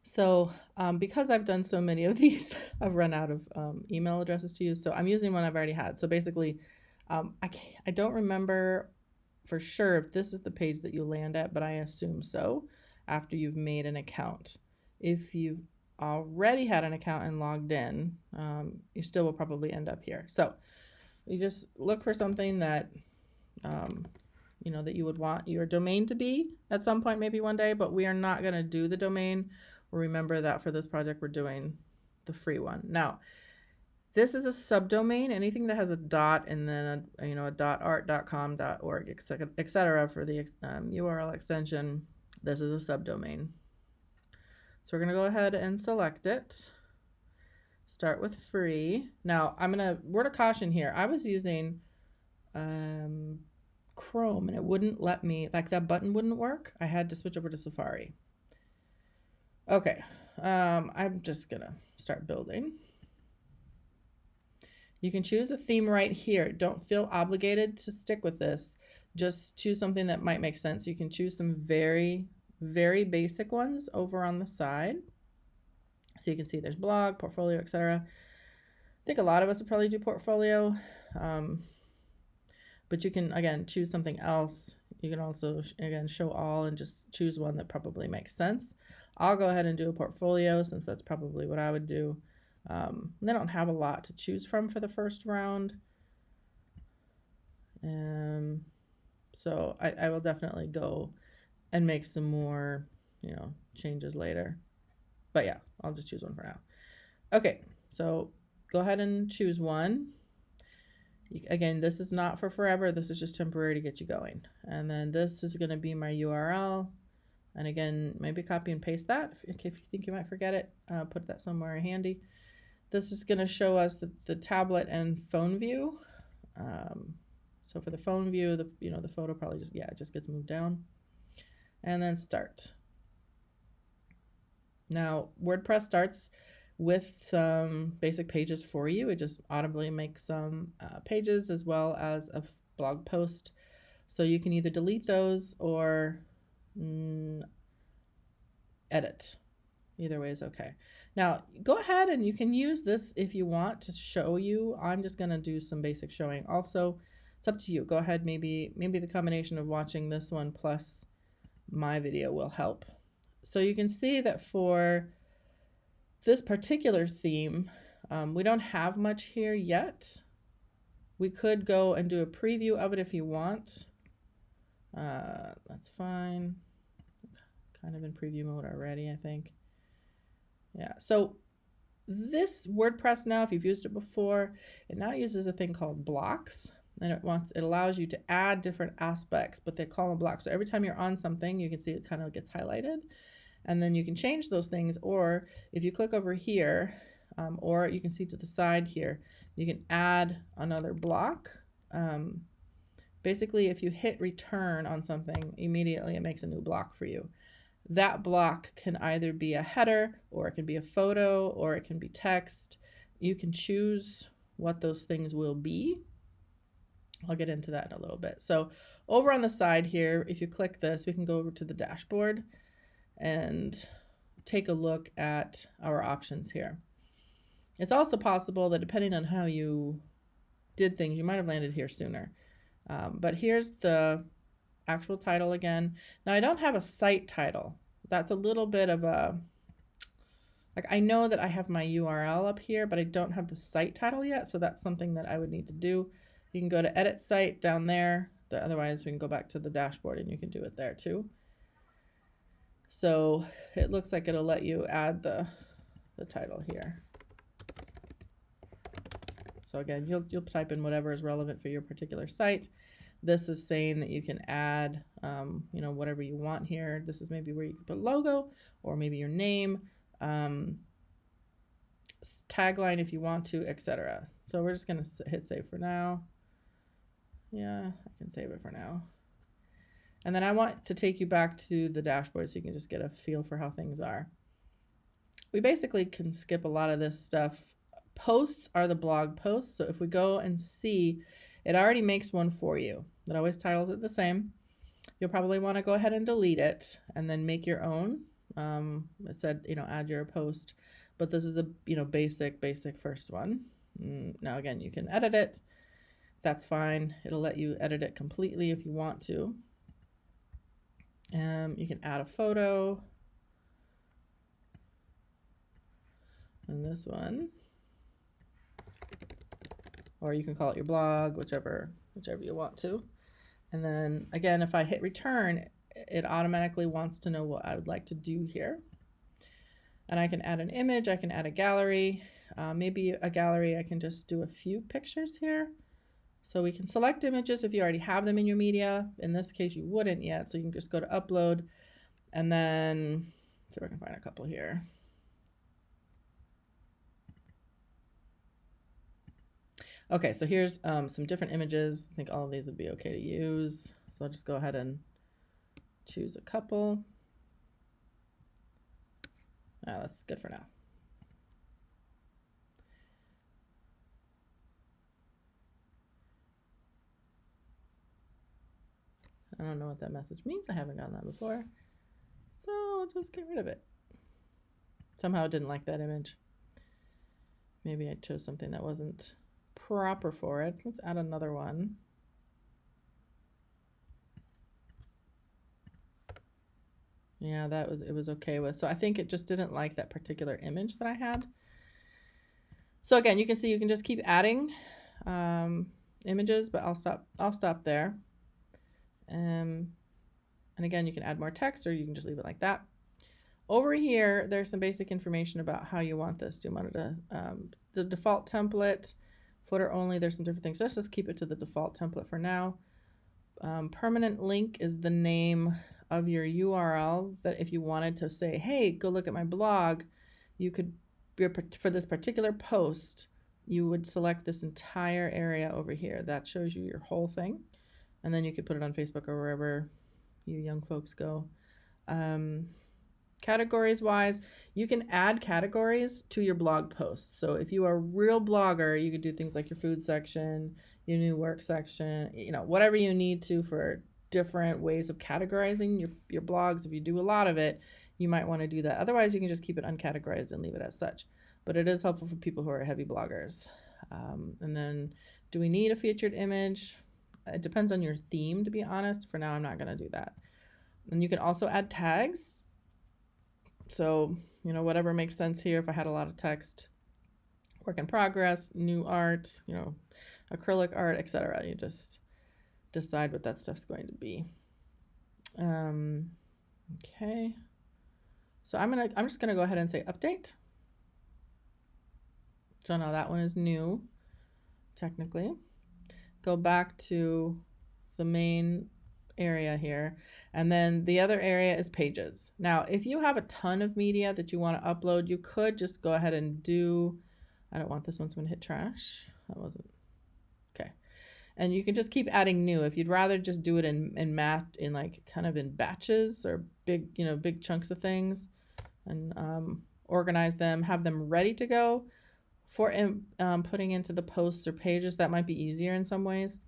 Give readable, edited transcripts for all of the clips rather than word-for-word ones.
So because I've done so many of these, I've run out of email addresses to use. So I'm using one I've already had. So basically, I don't remember for sure if this is the page that you land at, but I assume so after you've made an account. If you've already had an account and logged in, you still will probably end up here. So you just look for something that um, that you would want your domain to be at some point, maybe one day, but we are not going to do the domain. Remember that for this project, we're doing the free one. Now, this is a subdomain. Anything that has a dot and then a .art.com, .org, etc. for the URL extension, this is a subdomain. So we're going to go ahead and select it. Start with free. Now, I'm going to word of caution here. I was using Chrome and it wouldn't let me, like that button wouldn't work. I had to switch over to Safari. Okay, I'm just gonna start building. You can choose a theme right here. Don't feel obligated to stick with this. Just choose something that might make sense. You can choose some very, very basic ones over on the side. So you can see there's blog, portfolio, etc. I think a lot of us would probably do portfolio. But you can, again, choose something else. You can also, again, show all and just choose one that probably makes sense. I'll go ahead and do a portfolio since that's probably what I would do. They don't have a lot to choose from for the first round. So I will definitely go and make some more, changes later. But yeah, I'll just choose one for now. Okay, so go ahead and choose one. Again, this is not for forever. This is just temporary to get you going. And then this is going to be my URL. And again, maybe copy and paste that. If you think you might forget it, put that somewhere handy. This is going to show us the tablet and phone view. So for the phone view, the photo probably just gets moved down. And then start. Now, WordPress starts with some basic pages for you. It just automatically makes some pages as well as a blog post. So you can either delete those or edit. Either way is okay. Now, go ahead and you can use this if you want to show you. I'm just going to do some basic showing. Also, it's up to you. Go ahead. Maybe the combination of watching this one plus my video will help. So you can see that for this particular theme, we don't have much here yet. We could go and do a preview of it if you want. That's fine. Kind of in preview mode already, I think. Yeah, so this WordPress now, if you've used it before, it now uses a thing called blocks. And it allows you to add different aspects, but they call them blocks. So every time you're on something, you can see it kind of gets highlighted. And then you can change those things, or if you click over here, or you can see to the side here, you can add another block. Basically, if you hit return on something, immediately it makes a new block for you. That block can either be a header, or it can be a photo, or it can be text. You can choose what those things will be. I'll get into that in a little bit. So over on the side here, if you click this, we can go over to the dashboard and take a look at our options here. It's also possible that depending on how you did things, you might have landed here sooner. But here's the actual title again. Now I don't have a site title. That's a little bit of a, I know that I have my URL up here, but I don't have the site title yet. So that's something that I would need to do. You can go to edit site down there. Otherwise we can go back to the dashboard and you can do it there too. So it looks like it'll let you add the title here. So again, you'll type in whatever is relevant for your particular site. This is saying that you can add, whatever you want here. This is maybe where you can put logo or maybe your name, tagline if you want to, etc. So we're just going to hit save for now. Yeah, I can save it for now. And then I want to take you back to the dashboard so you can just get a feel for how things are. We basically can skip a lot of this stuff. Posts are the blog posts. So if we go and see, it already makes one for you. It always titles it the same. You'll probably want to go ahead and delete it and then make your own. It said, add your post, but this is a, basic first one. Now again, you can edit it. That's fine. It'll let you edit it completely if you want to. You can add a photo. And this one. Or you can call it your blog, whichever you want to. And then again, if I hit return, it automatically wants to know what I would like to do here. And I can add an image, I can add a gallery. Maybe a gallery, I can just do a few pictures here. So we can select images if you already have them in your media. In this case, you wouldn't yet. So you can just go to upload and then see if I can find a couple here. Okay, so here's some different images. I think all of these would be okay to use. So I'll just go ahead and choose a couple. That's good for now. I don't know what that message means. I haven't gotten that before. So I'll just get rid of it. Somehow it didn't like that image. Maybe I chose something that wasn't proper for it. Let's add another one. Yeah, it was okay with. So I think it just didn't like that particular image that I had. So again, you can see you can just keep adding images, but I'll stop there. And again, you can add more text or you can just leave it like that. Over here, there's some basic information about how you want this. Do you want it to, the default template, footer only, there's some different things. Let's just keep it to the default template for now. Permanent link is the name of your URL that if you wanted to say, hey, go look at my blog, you could, for this particular post, you would select this entire area over here. That shows you your whole thing. And then you could put it on Facebook or wherever you young folks go. Categories wise, you can add categories to your blog posts. So if you are a real blogger, you could do things like your food section, your new work section, whatever you need to for different ways of categorizing your blogs. If you do a lot of it, you might want to do that. Otherwise, you can just keep it uncategorized and leave it as such. But it is helpful for people who are heavy bloggers. And then, do we need a featured image? It depends on your theme, to be honest. For now, I'm not going to do that. And you can also add tags. So, whatever makes sense here. If I had a lot of text, work in progress, new art, acrylic art, etc. You just decide what that stuff's going to be. Okay. So I'm just gonna go ahead and say update. So now that one is new, technically. Go back to the main area here, and then the other area is pages. Now, if you have a ton of media that you want to upload, you could just go ahead and I don't want this one, so I'm gonna hit trash. That wasn't okay. And you can just keep adding new. If you'd rather just do it in kind of in batches or big chunks of things, and organize them, have them ready to go for putting into the posts or pages, that might be easier in some ways.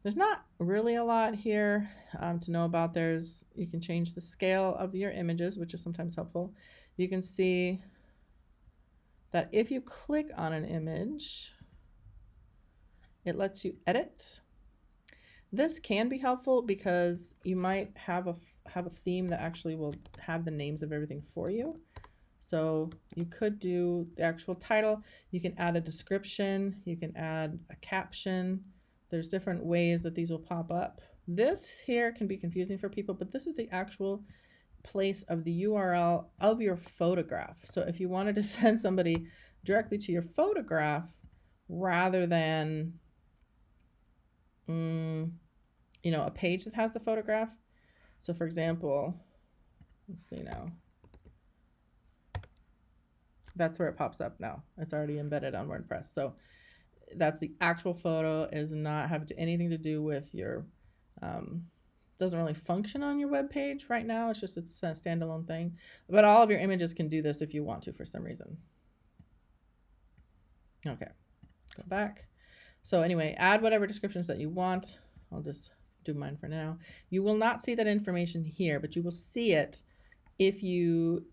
There's not really a lot here to know about. You can change the scale of your images, which is sometimes helpful. You can see that if you click on an image, it lets you edit. This can be helpful because you might have a theme that actually will have the names of everything for you. So you could do the actual title. You can add a description. You can add a caption. There's different ways that these will pop up. This here can be confusing for people, but this is the actual place of the URL of your photograph. So if you wanted to send somebody directly to your photograph rather than a page that has the photograph. So for example, let's see now. That's where it pops up now. It's already embedded on WordPress. So that's the actual photo, is not have anything to do with your, doesn't really function on your web page right now. It's a standalone thing. But all of your images can do this if you want to for some reason. Okay, go back. So anyway, add whatever descriptions that you want. I'll just do mine for now. You will not see that information here, but you will see it if you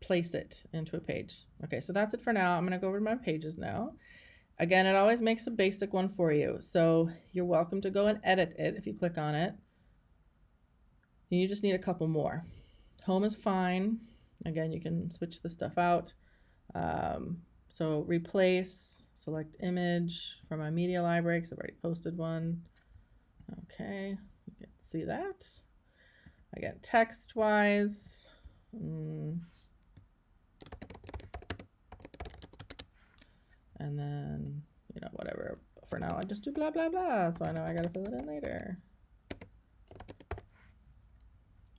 place it into a page. Okay, so that's it for now. I'm going to go over to my pages now. Again, it always makes a basic one for you. So you're welcome to go and edit it if you click on it. And you just need a couple more. Home is fine. Again, you can switch the stuff out. So replace, select image from my media library because I've already posted one. Okay, you can see that. Again, text-wise, and then, you know, whatever. For now, I just do blah, blah, blah, so I know I gotta fill it in later.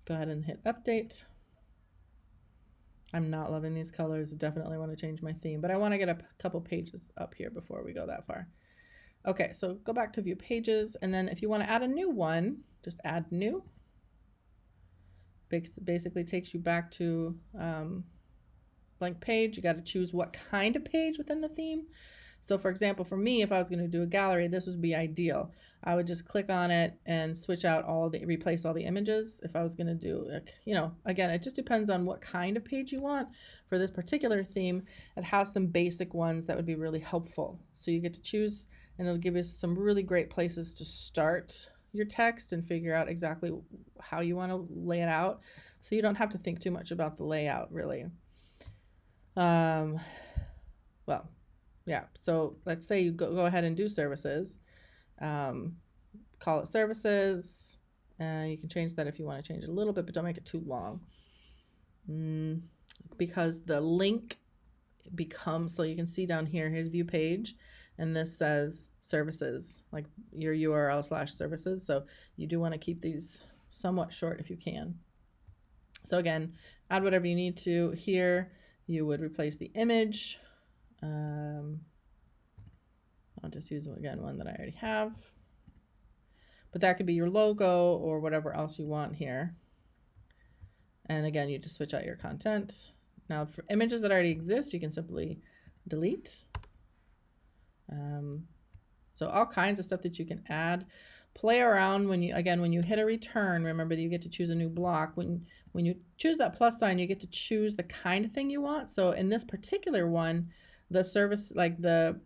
Go ahead and hit update. I'm not loving these colors. Definitely want to change my theme, but I want to get a couple pages up here before we go that far. Okay, so go back to view pages, and then if you want to add a new one, just add new. Basically takes you back to blank page. You got to choose what kind of page within the theme. So for example, for me, if I was going to do a gallery, this would be ideal. I would just click on it and switch out replace all the images. If I was going to do, you know, again, it just depends on what kind of page you want. For this particular theme, it has some basic ones that would be really helpful. So you get to choose, and it'll give you some really great places to start your text and figure out exactly how you want to lay it out. So you don't have to think too much about the layout, really. Well, yeah, so let's say you go ahead and do services, call it services, you can change that if you want to change it a little bit, but don't make it too long, because the link becomes, so you can see down here, here's view page, and this says services, like your URL/services, so you do want to keep these somewhat short if you can. So again, add whatever you need to. Here you would replace the image. I'll just use, again, one that I already have, but that could be your logo or whatever else you want here. And again, you just switch out your content. Now for images that already exist, you can simply delete. So all kinds of stuff that you can add. Play around when you hit a return, remember that you get to choose a new block. When you choose that plus sign, you get to choose the kind of thing you want. So in this particular one, the service, like the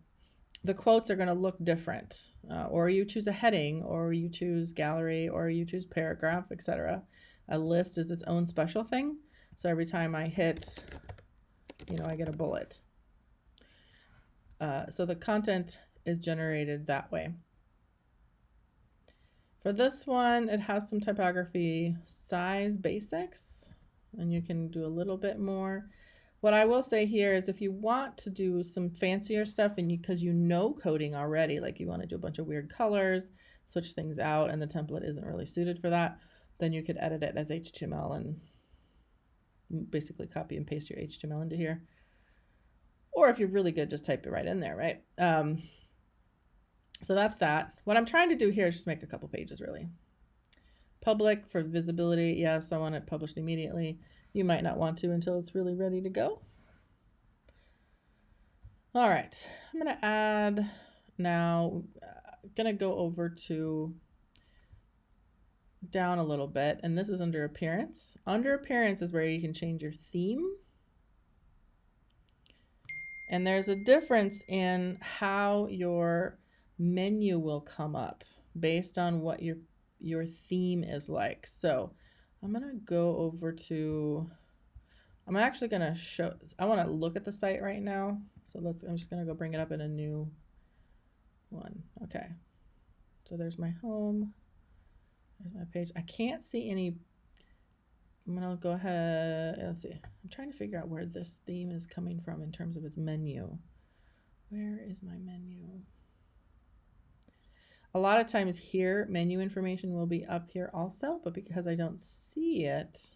quotes are going to look different, or you choose a heading, or you choose gallery, or you choose paragraph, etc. A list is its own special thing. So every time I hit, you know, I get a bullet. So the content is generated that way. For this one, it has some typography size basics, and you can do a little bit more. What I will say here is if you want to do some fancier stuff, and because you know coding already, like you want to do a bunch of weird colors, switch things out, and the template isn't really suited for that, then you could edit it as HTML and basically copy and paste your HTML into here. Or if you're really good, just type it right in there, right? So that's that. What I'm trying to do here is just make a couple pages, really. Public for visibility. Yes, I want it published immediately. You might not want to until it's really ready to go. All right, I'm going to add now, going to go over to down a little bit, and this is under appearance. Under appearance is where you can change your theme. And there's a difference in how your menu will come up based on what your theme is like. So I'm going to go over to, I'm actually going to show, I want to look at the site right now. So I'm just going to go bring it up in a new one. Okay. So there's my home. There's my page. I can't see any. I'm going to go ahead. Let's see. I'm trying to figure out where this theme is coming from in terms of its menu. Where is my menu? A lot of times here, menu information will be up here also, but because I don't see it,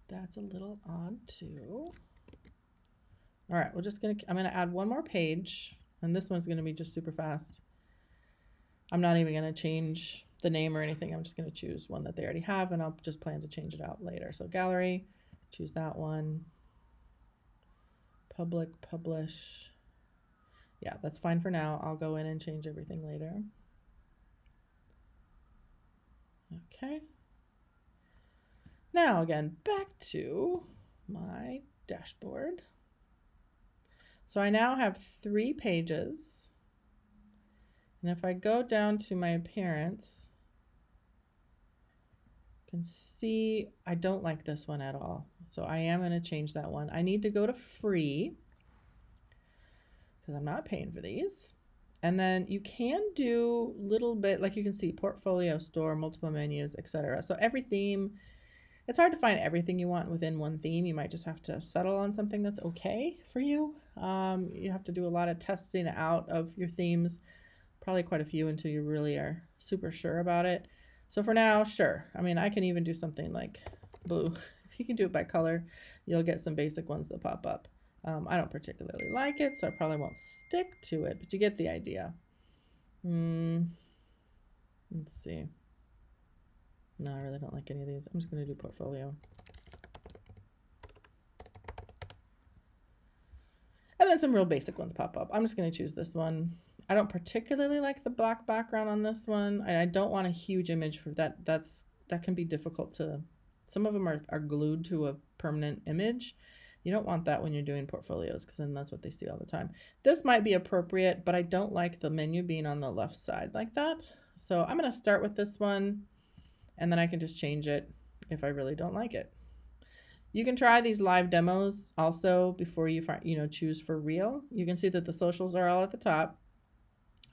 that's a little odd too. All right, I'm gonna add one more page, and this one's gonna be just super fast. I'm not even gonna change the name or anything. I'm just gonna choose one that they already have, and I'll just plan to change it out later. So gallery, choose that one. Public, publish. Yeah, that's fine for now. I'll go in and change everything later. Okay. Now again, back to my dashboard. So I now have 3 pages. And if I go down to my appearance, you can see I don't like this one at all. So I am going to change that one. I need to go to free because I'm not paying for these. And then you can do little bit, like you can see portfolio, store, multiple menus, etc. So every theme, it's hard to find everything you want within one theme. You might just have to settle on something that's okay for you. You have to do a lot of testing out of your themes, probably quite a few until you really are super sure about it. So for now, sure. I mean, I can even do something like blue. If you can do it by color, you'll get some basic ones that pop up. I don't particularly like it, so I probably won't stick to it, but you get the idea. Let's see. No, I really don't like any of these. I'm just going to do portfolio. And then some real basic ones pop up. I'm just going to choose this one. I don't particularly like the black background on this one. I don't want a huge image for that. That can be difficult to, some of them are glued to a permanent image. You don't want that when you're doing portfolios because then that's what they see all the time. This might be appropriate, but I don't like the menu being on the left side like that. So I'm going to start with this one and then I can just change it if I really don't like it. You can try these live demos also before you choose for real. You can see that the socials are all at the top.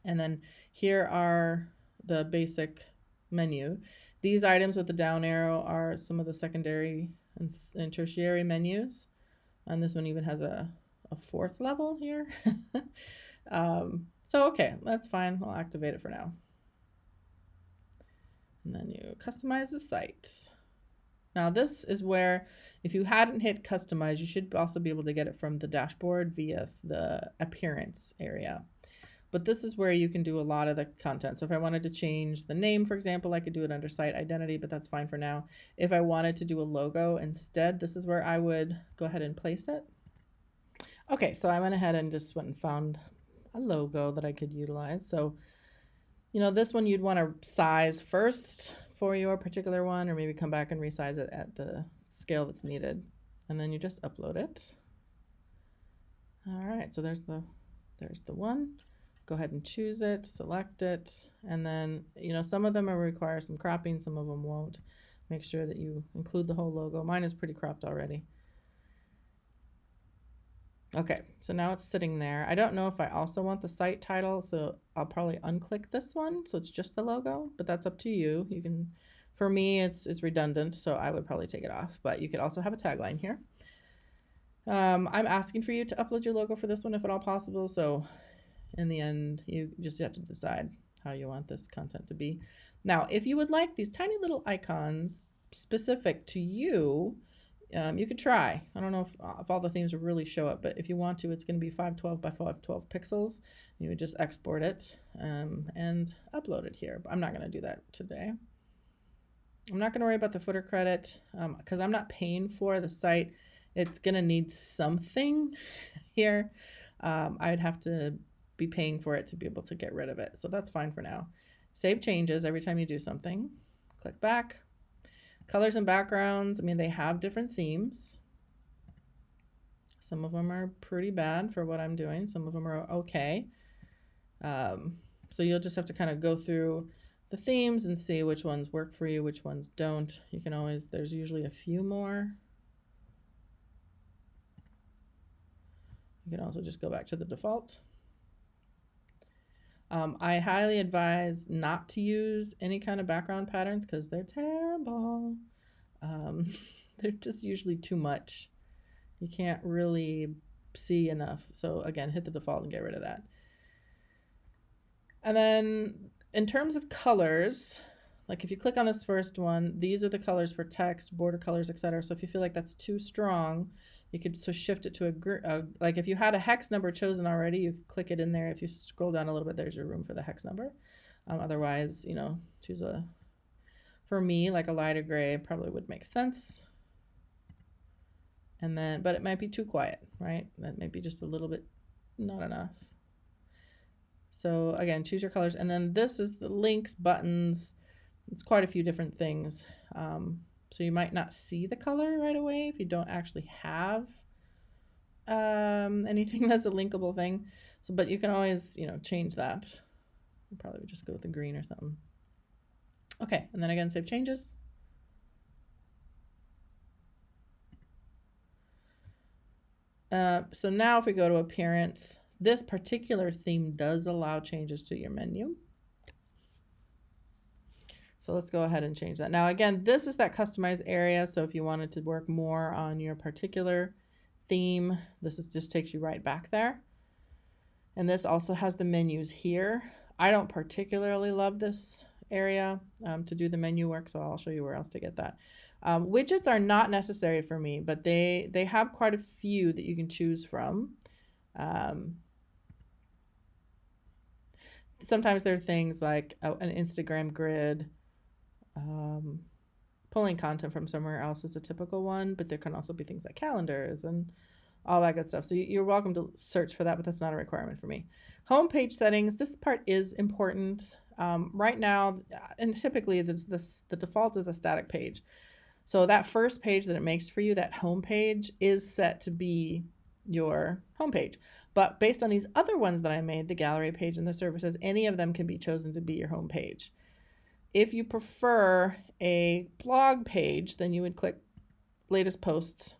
And then here are the basic menu. These items with the down arrow are some of the secondary and tertiary menus. And this one even has a 4th level here. So okay, that's fine. I'll activate it for now. And then you customize the site. Now this is where, if you hadn't hit customize, you should also be able to get it from the dashboard via the appearance area. But this is where you can do a lot of the content. So if I wanted to change the name, for example, I could do it under site identity, but that's fine for now. If I wanted to do a logo instead, this is where I would go ahead and place it. Okay, so I went ahead and just went and found a logo that I could utilize. So, this one you'd want to size first for your particular one, or maybe come back and resize it at the scale that's needed. And then you just upload it. All right, so there's the one. Go ahead and choose it, select it, and then, some of them will require some cropping, some of them won't. Make sure that you include the whole logo. Mine is pretty cropped already. Okay, so now it's sitting there. I don't know if I also want the site title, so I'll probably unclick this one, so it's just the logo, but that's up to you. You can, for me, it's redundant, so I would probably take it off, but you could also have a tagline here. I'm asking for you to upload your logo for this one if at all possible, so in the end, you just have to decide how you want this content to be. Now, if you would like these tiny little icons specific to you, you could try. I don't know if all the themes will really show up, but if you want to, it's going to be 512 by 512 pixels. You would just export it and upload it here. But I'm not going to do that today. I'm not going to worry about the footer credit because I'm not paying for the site. It's going to need something here. I'd have to be paying for it to be able to get rid of it. So that's fine for now. Save changes every time you do something. Click back. Colors and backgrounds, I mean, they have different themes. Some of them are pretty bad for what I'm doing. Some of them are okay. So you'll just have to kind of go through the themes and see which ones work for you, which ones don't. You can always, there's usually a few more. You can also just go back to the default. I highly advise not to use any kind of background patterns because they're terrible. They're just usually too much. You can't really see enough. So again, hit the default and get rid of that. And then in terms of colors, like if you click on this first one, these are the colors for text, border colors, etc. So if you feel like that's too strong, you could so shift it to like if you had a hex number chosen already, you click it in there. If you scroll down a little bit, there's your room for the hex number. Otherwise, choose for me, like a lighter gray probably would make sense. And then, but it might be too quiet, right? That might be just a little bit not enough. So again, choose your colors. And then this is the links, buttons. It's quite a few different things. So you might not see the color right away if you don't actually have anything that's a linkable thing. So, but you can always, change that. You probably would just go with the green or something. Okay, and then again, save changes. So now if we go to appearance, this particular theme does allow changes to your menu. So let's go ahead and change that. Now, again, this is that customized area. So if you wanted to work more on your particular theme, this just takes you right back there. And this also has the menus here. I don't particularly love this area to do the menu work, so I'll show you where else to get that. Widgets are not necessary for me, but they have quite a few that you can choose from. Sometimes there are things like an Instagram grid. Pulling content from somewhere else is a typical one, but there can also be things like calendars and all that good stuff. So you're welcome to search for that, but that's not a requirement for me. Homepage settings, this part is important. Right now, and typically the default is a static page. So that first page that it makes for you, that home page, is set to be your homepage. But based on these other ones that I made, the gallery page and the services, any of them can be chosen to be your homepage. If you prefer a blog page, then you would click latest posts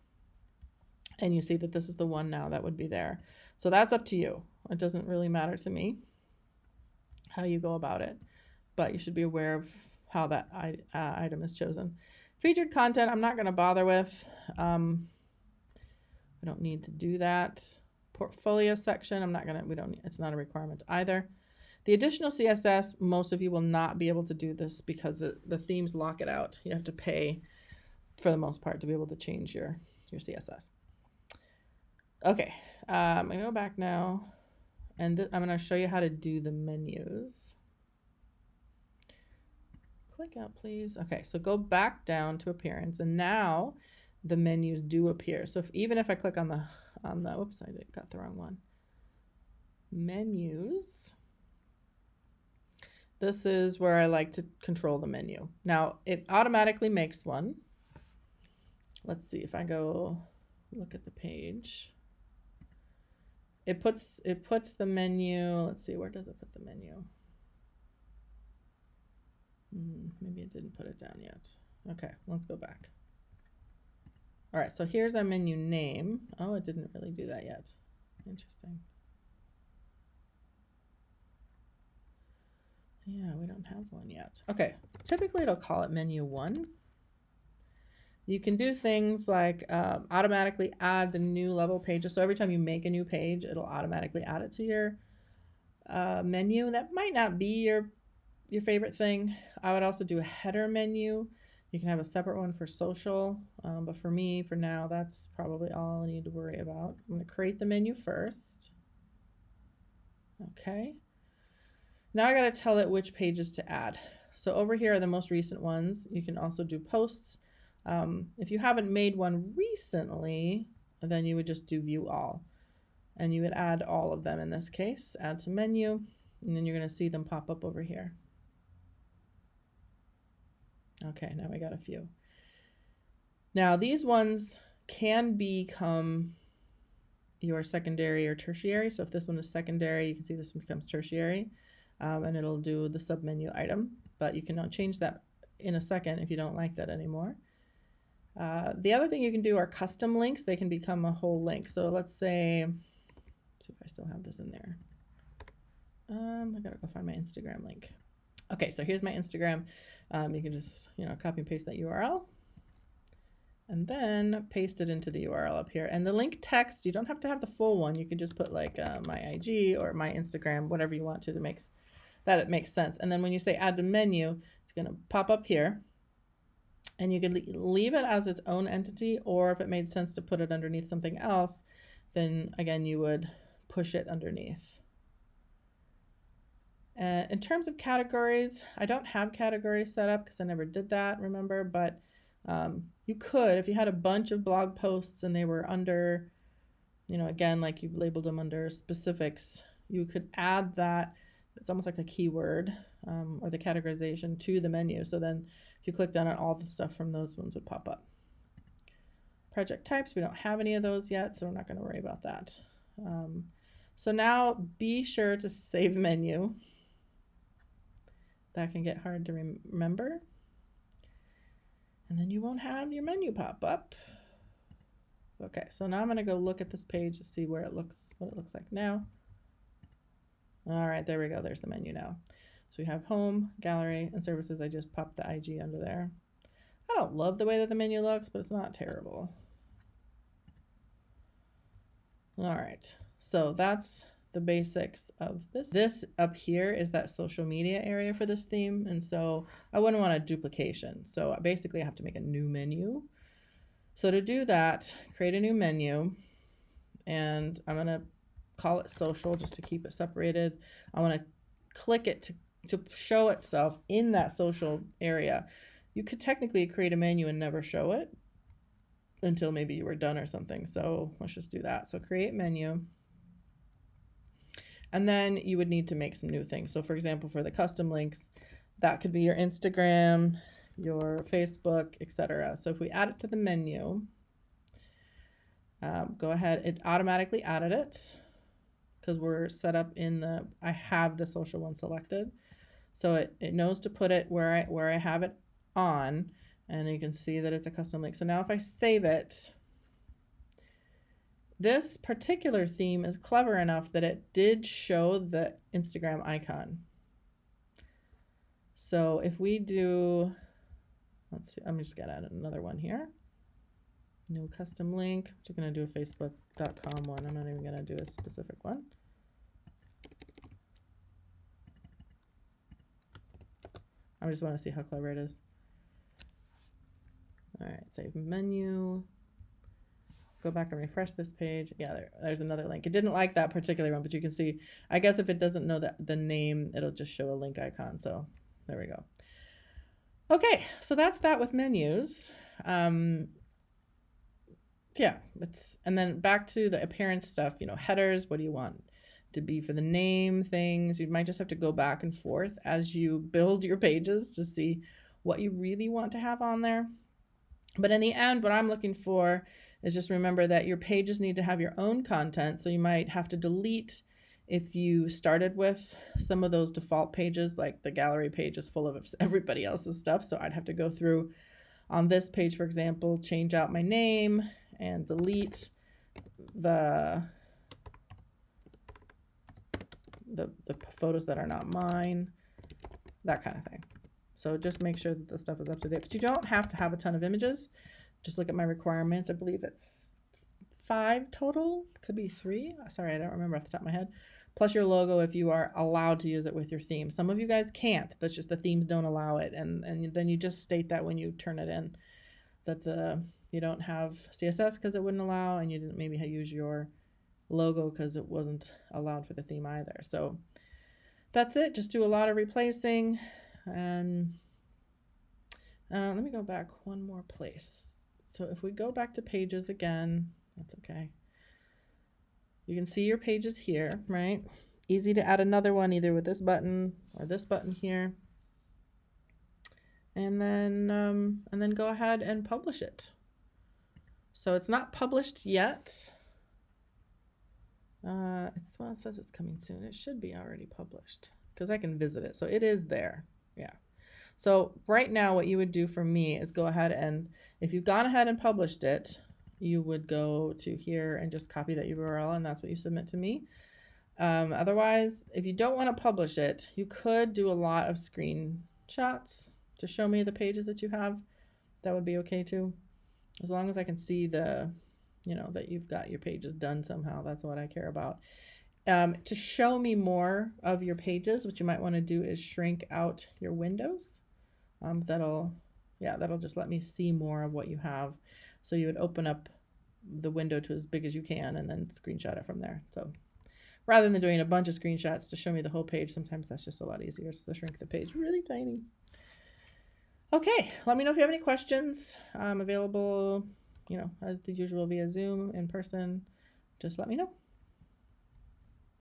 and you see that this is the one now that would be there. So that's up to you. It doesn't really matter to me how you go about it, but you should be aware of how that item is chosen. Featured content, I'm not going to bother with. I don't need to do that. Portfolio section, it's not a requirement either. The additional CSS, most of you will not be able to do this because the themes lock it out. You have to pay, for the most part, to be able to change your CSS. Okay, I'm going to go back now, and I'm going to show you how to do the menus. Click out, please. Okay, so go back down to appearance, and now the menus do appear. So even if I click on the, whoops, I got the wrong one. Menus. This is where I like to control the menu. Now, it automatically makes one. Let's see if I go look at the page. It puts the menu. Let's see, where does it put the menu? Maybe it didn't put it down yet. Okay, let's go back. All right, so here's our menu name. Oh, it didn't really do that yet. Interesting. Yeah, we don't have one yet. Okay, typically it'll call it menu 1. You can do things like automatically add the new level pages. So every time you make a new page, it'll automatically add it to your menu. That might not be your favorite thing. I would also do a header menu. You can have a separate one for social, but for me, for now, that's probably all I need to worry about. I'm going to create the menu first. Okay. Now I got to tell it which pages to add. So over here are the most recent ones. You can also do posts. If you haven't made one recently, then you would just do view all. And you would add all of them in this case. Add to menu, and then you're going to see them pop up over here. Okay, now we got a few. Now these ones can become your secondary or tertiary. So if this one is secondary, you can see this one becomes tertiary. And it'll do the submenu item, but you can change that in a second if you don't like that anymore. The other thing you can do are custom links. They can become a whole link. So let's say, see if I still have this in there. I gotta go find my Instagram link. Okay, so here's my Instagram. You can just, copy and paste that URL and then paste it into the URL up here. And the link text, you don't have to have the full one. You can just put like my IG or my Instagram, whatever you want to that it makes sense. And then when you say add to menu, it's going to pop up here. And you can leave it as its own entity, or if it made sense to put it underneath something else, then again, you would push it underneath. In terms of categories, I don't have categories set up because I never did that, remember, but you could, if you had a bunch of blog posts and they were under, again, like you labeled them under specifics, you could add that. It's almost like a keyword. or the categorization to the menu. So then if you clicked on it, all the stuff from those ones would pop up. Project types, we don't have any of those yet, so we're not going to worry about that. So now be sure to save menu. That can get hard to remember. And then you won't have your menu pop up. Okay, so now I'm going to go look at this page to see where it looks, what it looks like now. All right, there we go. There's the menu now. So we have home, gallery, and services. I just popped the IG under there. I don't love the way that the menu looks, but it's not terrible. All right, so that's the basics of this. This up here is that social media area for this theme, and so I wouldn't want a duplication. So basically I have to make a new menu. So to do that, create a new menu, and I'm gonna call it social just to keep it separated. I want to click it to show itself in that social area. You could technically create a menu and never show it until maybe you were done or something. So let's just do that. So create menu. And then you would need to make some new things. So for example, for the custom links, that could be your Instagram, your Facebook, etc. So if we add it to the menu, go ahead, it automatically added it because we're set up in the, I have the social one selected. So it knows to put it where I have it on, and you can see that it's a custom link. So now if I save it, this particular theme is clever enough that it did show the Instagram icon. So if we do, let's see, I'm just gonna add another one here. New custom link. I'm just gonna do a facebook.com one. I'm not even gonna do a specific one. I just want to see how clever it is. All right, save menu. Go back and refresh this page. Yeah, there's another link. It didn't like that particular one, but you can see, I guess if it doesn't know that the name, it'll just show a link icon. So there we go. Okay, so that's that with menus. Yeah, and then back to the appearance stuff, you know, headers, what do you want to be for the name, things? You might just have to go back and forth as you build your pages to see what you really want to have on there. But in the end, what I'm looking for is just remember that your pages need to have your own content. So you might have to delete if you started with some of those default pages, like the gallery page is full of everybody else's stuff. So I'd have to go through on this page, for example, change out my name and delete the photos that are not mine, that kind of thing. So just make sure that the stuff is up to date. But you don't have to have a ton of images. Just look at my requirements. I believe it's 5 total. Could be 3. Sorry, I don't remember off the top of my head. Plus your logo if you are allowed to use it with your theme. Some of you guys can't. That's just the themes don't allow it. And then you just state that when you turn it in, that you don't have CSS because it wouldn't allow, and you didn't maybe use your logo because it wasn't allowed for the theme either. So that's it. Just do a lot of replacing. And let me go back one more place. So if we go back to pages again, that's okay. You can see your pages here, right? Easy to add another one either with this button or this button here. And then go ahead and publish it. So it's not published yet. Well, it says it's coming soon. It should be already published because I can visit it. So it is there. Yeah. So right now what you would do for me is go ahead and if you've gone ahead and published it, you would go to here and just copy that URL, and that's what you submit to me. Otherwise, if you don't want to publish it, you could do a lot of screenshots to show me the pages that you have. That would be okay too. As long as I can see that you've got your pages done somehow. That's what I care about. To show me more of your pages, what you might want to do is shrink out your windows. That'll just let me see more of what you have. So you would open up the window to as big as you can and then screenshot it from there. So rather than doing a bunch of screenshots to show me the whole page, sometimes that's just a lot easier to shrink the page really tiny. Okay, let me know if you have any questions. I'm available, as the usual via Zoom, in person. Just let me know.